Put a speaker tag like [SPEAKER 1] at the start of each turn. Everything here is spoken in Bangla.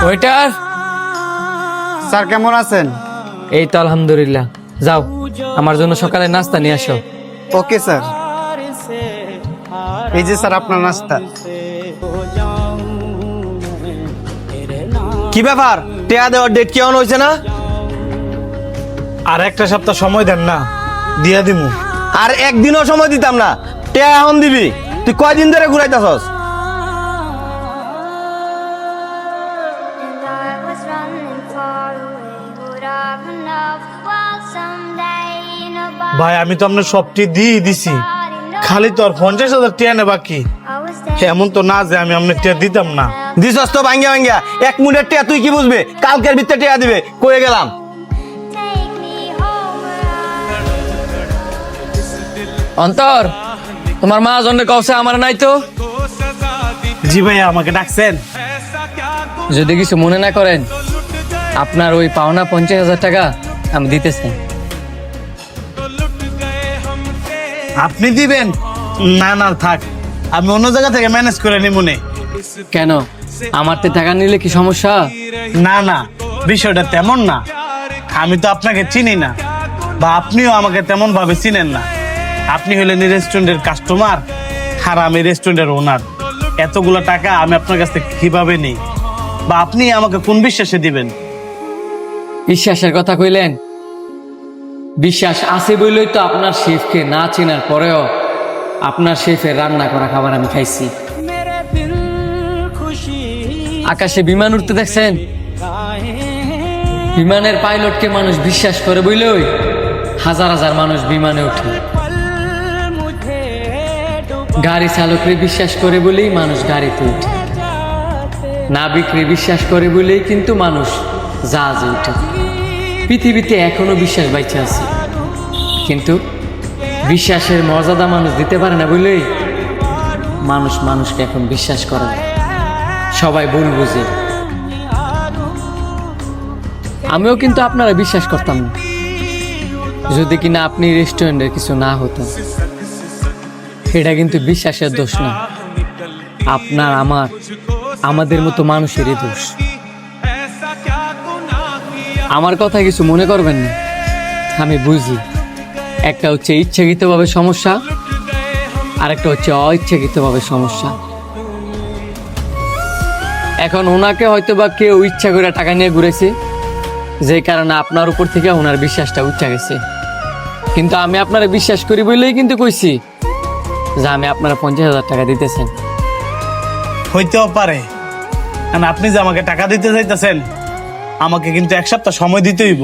[SPEAKER 1] ওয়েটার।
[SPEAKER 2] স্যার কেমন আছেন?
[SPEAKER 1] এই তো আলহামদুলিল্লাহ। যাও আমার জন্য সকালে নাস্তা নিয়ে আসো।
[SPEAKER 2] Okay sir. এই যে স্যার আপনার নাস্তা।
[SPEAKER 3] কি ব্যাপার, টেয়া দেওয়ার ডেট কেমন হয়েছে না?
[SPEAKER 4] আর একটা সপ্তাহ সময় দেন না, দিয়া দিমু।
[SPEAKER 3] আর একদিনও সময় দিতাম না, টেয়া এখন দিবি। তুই কয়দিন ধরে ঘুরাইতেছস?
[SPEAKER 4] ভাই আমি তো আপনার সবটি দিয়ে দিছি, খালি তো আর 50,000 টিয়া নে বাকি। এমন তো না যে আমি আপনার টিয়া দিতাম না।
[SPEAKER 3] দিছস তো ভাঙ্গিয়া ভাঙ্গিয়া। এক মুঠের টেয়া তুই কি বুঝবি? কালকের ভিতরে টেয়া দিবে, কয়ে গেলাম।
[SPEAKER 1] অন্তর, তোমার মা জন্য কওছে আমার নাই তো।
[SPEAKER 4] জি ভাইয়া, আমাকে ডাকছেন?
[SPEAKER 1] যদি কিছু মনে না করেন, আপনার ওই পাওনা 50,000 টাকা আমি দিতেছি।
[SPEAKER 4] আপনি দিবেন? না না থাক, আমি অন্য জায়গা থেকে ম্যানেজ করে নিব নে।
[SPEAKER 1] কেন, আমার তে টাকা নিলে কি সমস্যা?
[SPEAKER 4] না না, বিষয়টা তেমন না। আমি তো আপনাকে চিনি না, বা আপনিও আমাকে তেমন ভাবে চিনেন না। আপনি হলেন এই রেস্টুরেন্টের কাস্টমার, আর আমি রেস্টুরেন্টের ওনার। এতগুলো টাকা আমি আপনার কাছ থেকে কিভাবে নিই, বা আপনি আমাকে কোন বিশ্বাসে দিবেন?
[SPEAKER 1] বিশ্বাসের কথা কইলেন, বিশ্বাস আছে বইলেই তো আপনার শেফকে না চেনার পরেও আপনার শেফের রান্না করা খাবার আমি খাইছি। আকাশে বিমান উঠতে দেখছেন? বিমানের পাইলটকে মানুষ বিশ্বাস করে বইলেই হাজার হাজার মানুষ বিমানে ওঠে। গাড়ি চালকরে বিশ্বাস করে বলেই মানুষ গাড়িতে ওঠে। নাবিকরে বিশ্বাস করে বলেই কিন্তু মানুষ জাহাজে ওঠে। পৃথিবীতে এখনো বিশ্বাস বাইচে আছে, কিন্তু বিশ্বাসের মর্যাদা মানুষ দিতে পারে না বলেই মানুষ মানুষকে এখন বিশ্বাস করে না। সবাই ভুল বুঝে। আমিও কিন্তু আপনারা বিশ্বাস করতাম না যদি কিনা আপনি রেস্টুরেন্টের কিছু না হতেন। এটা কিন্তু বিশ্বাসের দোষ না, আপনার আমাদের মতো মানুষেরই দোষ। আমার কথা কিছু মনে করবেন না, আমি বুঝি একটা হচ্ছে ইচ্ছাকৃতভাবে সমস্যা, আর একটা হচ্ছে অইচ্ছাকৃতভাবে সমস্যা। এখন ওনাকে হয়তো বা কেউ ইচ্ছা করে টাকা নিয়ে ঘুরেছে, যে কারণে আপনার উপর থেকে ওনার বিশ্বাসটা উঠে গেছে। কিন্তু আমি আপনারা বিশ্বাস করি বলেই কিন্তু কইছি যে আমি আপনারা 50,000 টাকা দিতেছেন।
[SPEAKER 4] হইতেও পারে, কারণ আপনি যে আমাকে টাকা দিতে চাইতেছেন, আমাকে কিন্তু এক সপ্তাহ সময় দিতে হইব।